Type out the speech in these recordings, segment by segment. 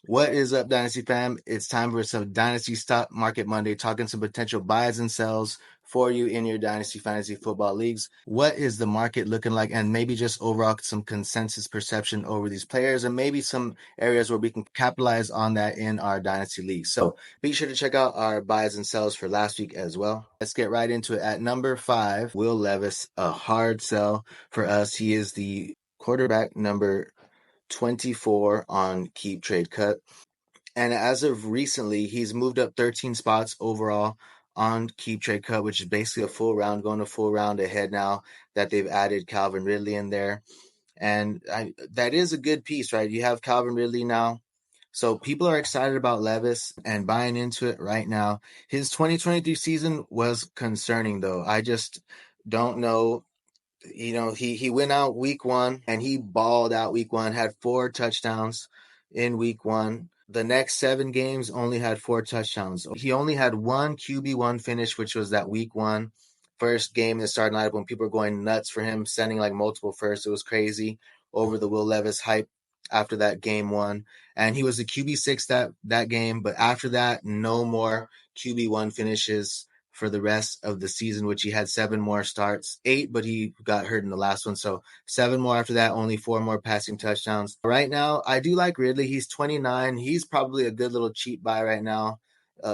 What is up, Dynasty fam? It's time for some Dynasty Stock Market Monday, talking some potential buys and sells for you in your Dynasty Fantasy Football leagues. What is the market looking like? And maybe just overall some consensus perception over these players and maybe some areas where we can capitalize on that in our Dynasty league. So be sure to check out our buys and sells for last week as well. Let's get right into it. At number 5, Will Levis, a hard sell for us. He is the quarterback number 24 on Keep Trade Cut. And as of recently, he's moved up 13 spots overall on Keep Trade Cut, which is basically a full round, going a full round ahead now that they've added Calvin Ridley in there. And that is a good piece, right? You have Calvin Ridley now. So people are excited about Levis and buying into it right now. His 2023 season was concerning, though. I just don't know. He went out week 1 and he balled out week 1, had 4 touchdowns in week 1. The next 7 games only had 4 touchdowns. He only had one QB1 finish, which was that week 1 first game in the starting lineup when people were going nuts for him, sending like multiple firsts. It was crazy over the Will Levis hype after that game 1. And he was the QB6 that game. But after that, no more QB1 finishes for the rest of the season, which he had 7 more starts, 8, but he got hurt in the last one. So 7 more after that, only 4 more passing touchdowns. Right now, I do like Ridley. He's 29. He's probably a good little cheap buy right now,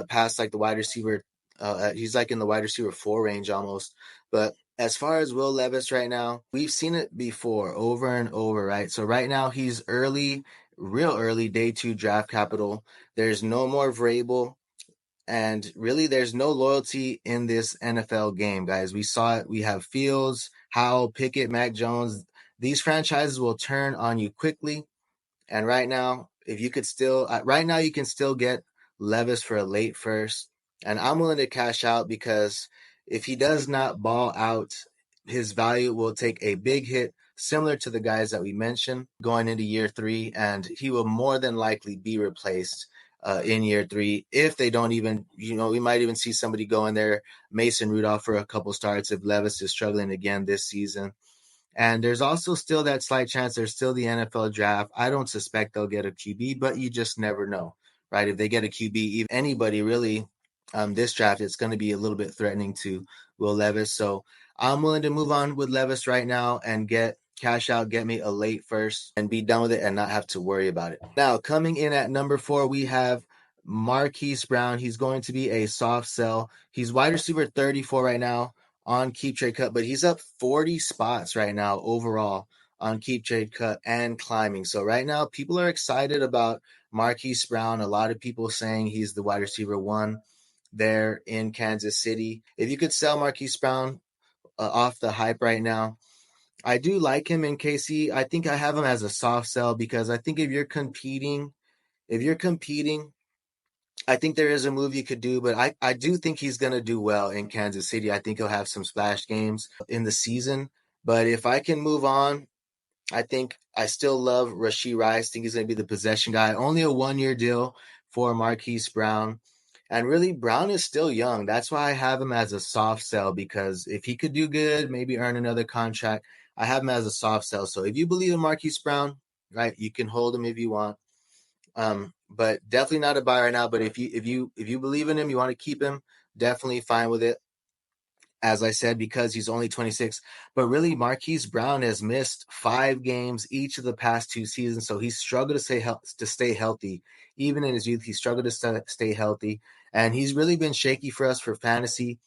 past like the wide receiver. He's like in the wide receiver 4 range almost. But as far as Will Levis right now, we've seen it before over and over, right? So right now he's early, real early day 2 draft capital. There's no more Vrabel. And really, there's no loyalty in this NFL game, guys. We saw it. We have Fields, Howell, Pickett, Mac Jones. These franchises will turn on you quickly. And right now, you can still get Levis for a late first. And I'm willing to cash out because if he does not ball out, his value will take a big hit, similar to the guys that we mentioned going into year 3. And he will more than likely be replaced in year 3 if they don't even, we might even see somebody go in there, Mason Rudolph, for a couple starts if Levis is struggling again this season. And there's also still that slight chance there's still the NFL draft. I don't suspect they'll get a QB, but you just never know, right? If they get a QB, even anybody really, this draft, it's going to be a little bit threatening to Will Levis. So I'm willing to move on with Levis right now and cash out, get me a late first and be done with it and not have to worry about it. Now, coming in at number 4, we have Marquise Brown. He's going to be a soft sell. He's wide receiver 34 right now on Keep Trade Cut, but he's up 40 spots right now overall on Keep Trade Cut and climbing. So right now, people are excited about Marquise Brown. A lot of people saying he's the wide receiver 1 there in Kansas City. If you could sell Marquise Brown off the hype right now, I do like him in KC. I think I have him as a soft sell because I think if you're competing, I think there is a move you could do, but I do think he's going to do well in Kansas City. I think he'll have some splash games in the season. But if I can move on, I think I still love Rashee Rice. I think he's going to be the possession guy. Only a 1-year deal for Marquise Brown. And really, Brown is still young. That's why I have him as a soft sell, because if he could do good, maybe earn another contract, I have him as a soft sell. So if you believe in Marquise Brown, right, you can hold him if you want. But definitely not a buy right now. But if you believe in him, you want to keep him, definitely fine with it. As I said, because he's only 26. But really, Marquise Brown has missed 5 games each of the past 2 seasons. So he's struggled to stay healthy. Even in his youth, he struggled to stay healthy. And he's really been shaky for us for fantasy.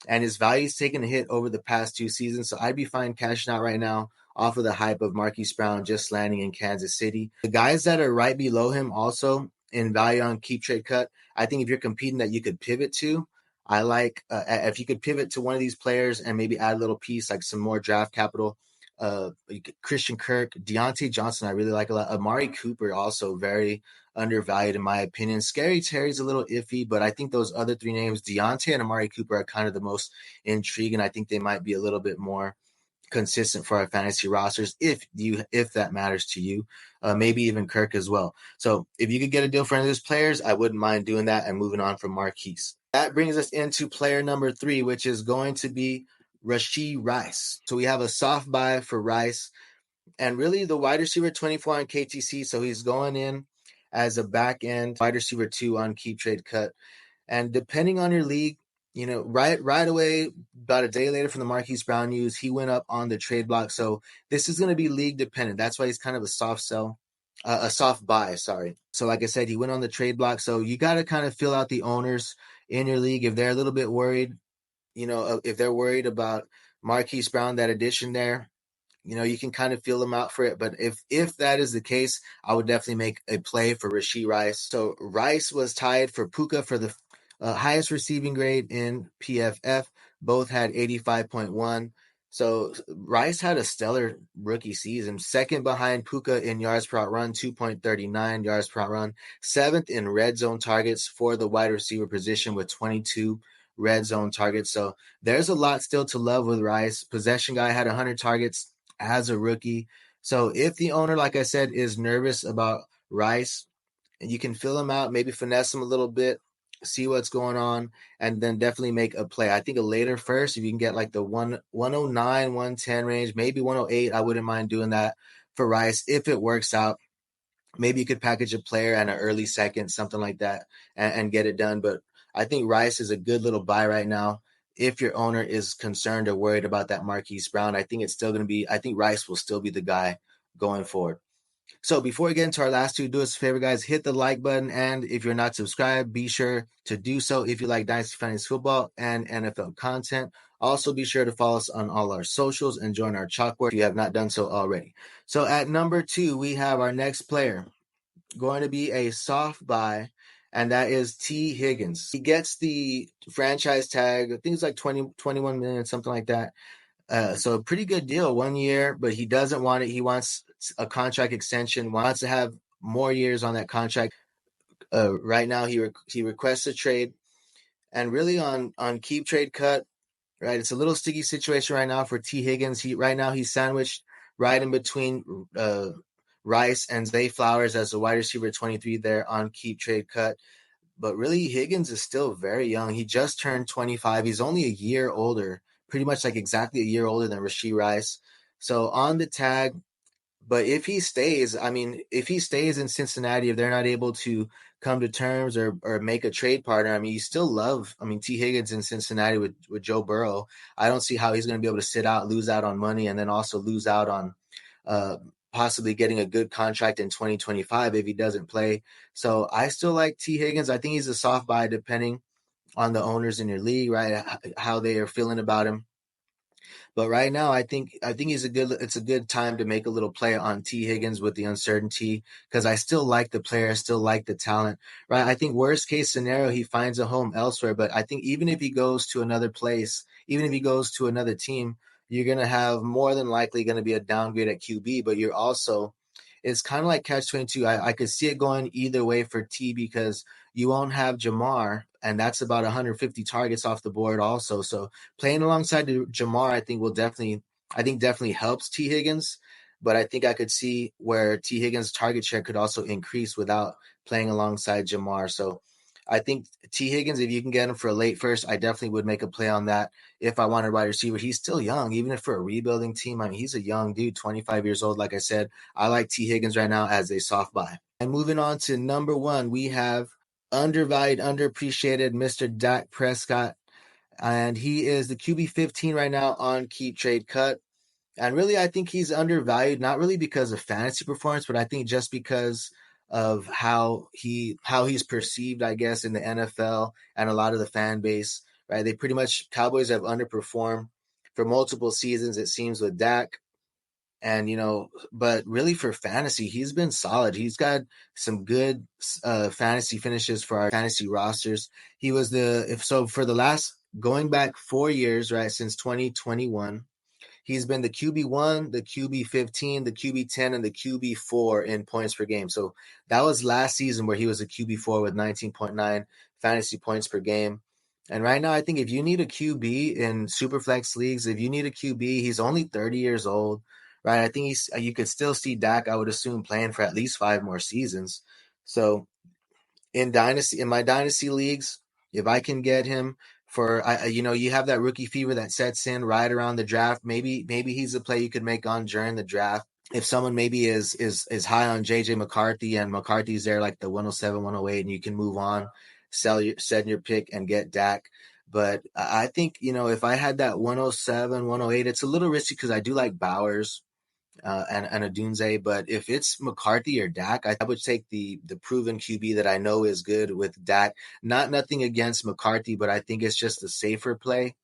And his value's taken a hit over the past 2 seasons. So I'd be fine cashing out right now off of the hype of Marquise Brown just landing in Kansas City. The guys that are right below him also in value on Keep Trade Cut, I think if you're competing that you could pivot to, I like if you could pivot to one of these players and maybe add a little piece, like some more draft capital. Christian Kirk, Deontay Johnson, I really like a lot. Amari Cooper, also very undervalued in my opinion. Scary Terry's a little iffy, but I think those other 3 names, Deontay and Amari Cooper, are kind of the most intriguing. I think they might be a little bit more consistent for our fantasy rosters if that matters to you. Maybe even Kirk as well. So if you could get a deal for any of those players, I wouldn't mind doing that and moving on from Marquise. That brings us into player number 3, which is going to be Rashee Rice. So we have a soft buy for Rice, and really the wide receiver 24 on KTC. So he's going in as a back end wide receiver 2 on keep trade cut. And depending on your league, right away, about a day later from the Marquise Brown news, he went up on the trade block. So this is going to be league dependent. That's why he's kind of a soft sell, a soft buy. Sorry. So like I said, he went on the trade block. So you got to kind of fill out the owners in your league if they're a little bit worried. If they're worried about Marquise Brown, that addition there, you can kind of feel them out for it. But if that is the case, I would definitely make a play for Rashee Rice. So Rice was tied for Puka for the highest receiving grade in PFF. Both had 85.1. So Rice had a stellar rookie season. Second behind Puka in yards per out run, 2.39 yards per out run. Seventh in red zone targets for the wide receiver position with 22 red zone targets. So there's a lot still to love with Rice. Possession guy had 100 targets as a rookie. So if the owner, like I said, is nervous about Rice, you can fill him out, maybe finesse him a little bit, see what's going on, and then definitely make a play. I think a later first, if you can get like the 109, 110 range, maybe 108, I wouldn't mind doing that for Rice if it works out. Maybe you could package a player and an early second, something like that, and get it done. But I think Rice is a good little buy right now. If your owner is concerned or worried about that Marquise Brown, I think it's still going to be, I think Rice will still be the guy going forward. So before we get into our last two, do us a favor, guys, hit the like button. And if you're not subscribed, be sure to do so if you like Dynasty Fantasy Football and NFL content. Also, be sure to follow us on all our socials and join our chalkboard if you have not done so already. So at number 2, we have our next player going to be a soft buy, and that is T. Higgins. He gets the franchise tag, I think it's like 21 million, something like that. So a pretty good deal, 1 year, but he doesn't want it. He wants a contract extension, wants to have more years on that contract. Right now, he requests a trade, and really on keep trade cut, right? It's a little sticky situation right now for T. Higgins. Right now he's sandwiched right in between Rice and Zay Flowers as the wide receiver 23 there on keep trade cut. But really, Higgins is still very young. He just turned 25. He's only a year older, pretty much like exactly a year older than Rashee Rice. So on the tag, but if he stays in Cincinnati, if they're not able to come to terms or make a trade partner, you still love, T. Higgins in Cincinnati with Joe Burrow. I don't see how he's going to be able to sit out, lose out on money, and then also lose out on possibly getting a good contract in 2025 if he doesn't play. So I still like T. Higgins. I think he's a soft buy depending on the owners in your league, right? How they are feeling about him. But right now, I think it's a good time to make a little play on T. Higgins with the uncertainty, because I still like the player, I still like the talent, right? I think worst case scenario, he finds a home elsewhere. But I think even if he goes to another place, even if he goes to another team, you're going to have more than likely going to be a downgrade at QB, but you're also, it's kind of like catch-22. I could see it going either way for T, because you won't have Jamar, and that's about 150 targets off the board also. So playing alongside Jamar, I think definitely helps T. Higgins. But I think I could see where T. Higgins' target share could also increase without playing alongside Jamar. So I think T. Higgins, if you can get him for a late first, I definitely would make a play on that if I wanted a wide receiver. He's still young, even if for a rebuilding team. He's a young dude, 25 years old. Like I said, I like T. Higgins right now as a soft buy. And moving on to number 1, we have undervalued, underappreciated Mr. Dak Prescott. And he is the QB 15 right now on keep trade cut. And really, I think he's undervalued, not really because of fantasy performance, but I think just because of how he's perceived, I guess, in the NFL and a lot of the fan base, right? Cowboys have underperformed for multiple seasons, it seems, with Dak. And, but really for fantasy, he's been solid. He's got some good fantasy finishes for our fantasy rosters. He was for the last, going back 4 years, right, since 2021, he's been the QB1, the QB15, the QB10, and the QB4 in points per game. So that was last season where he was a QB4 with 19.9 fantasy points per game. And right now, I think if you need a QB in Superflex leagues, if you need a QB, he's only 30 years old, right? I think you could still see Dak, I would assume, playing for at least 5 more seasons. So in my dynasty leagues, if I can get him for, you have that rookie fever that sets in right around the draft. Maybe he's a play you could make on during the draft. if someone maybe is high on JJ McCarthy and McCarthy's there like the 107, 108, and you can move on, send your pick and get Dak. But I think, if I had that 107, 108, it's a little risky because I do like Bowers and a Dunze. But if it's McCarthy or Dak, I would take the proven QB that I know is good with Dak. Nothing against McCarthy, but I think it's just a safer play.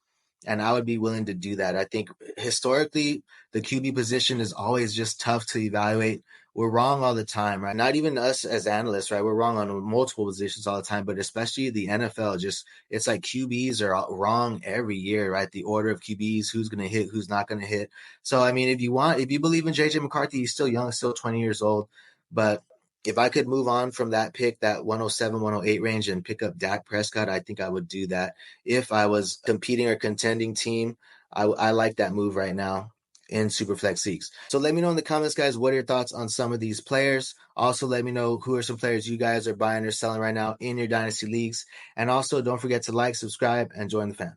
And I would be willing to do that. I think historically, the QB position is always just tough to evaluate. We're wrong all the time, right? Not even us as analysts, right? We're wrong on multiple positions all the time, but especially the NFL, it's like QBs are wrong every year, right? The order of QBs, who's going to hit, who's not going to hit. So, I mean, if you believe in JJ McCarthy, he's still young, still 20 years old. But if I could move on from that pick, that 107, 108 range, and pick up Dak Prescott, I think I would do that. If I was competing or contending team, I like that move right now in Superflex leagues. So let me know in the comments, guys, what are your thoughts on some of these players? Also, let me know who are some players you guys are buying or selling right now in your Dynasty leagues. And also, don't forget to like, subscribe, and join the fam.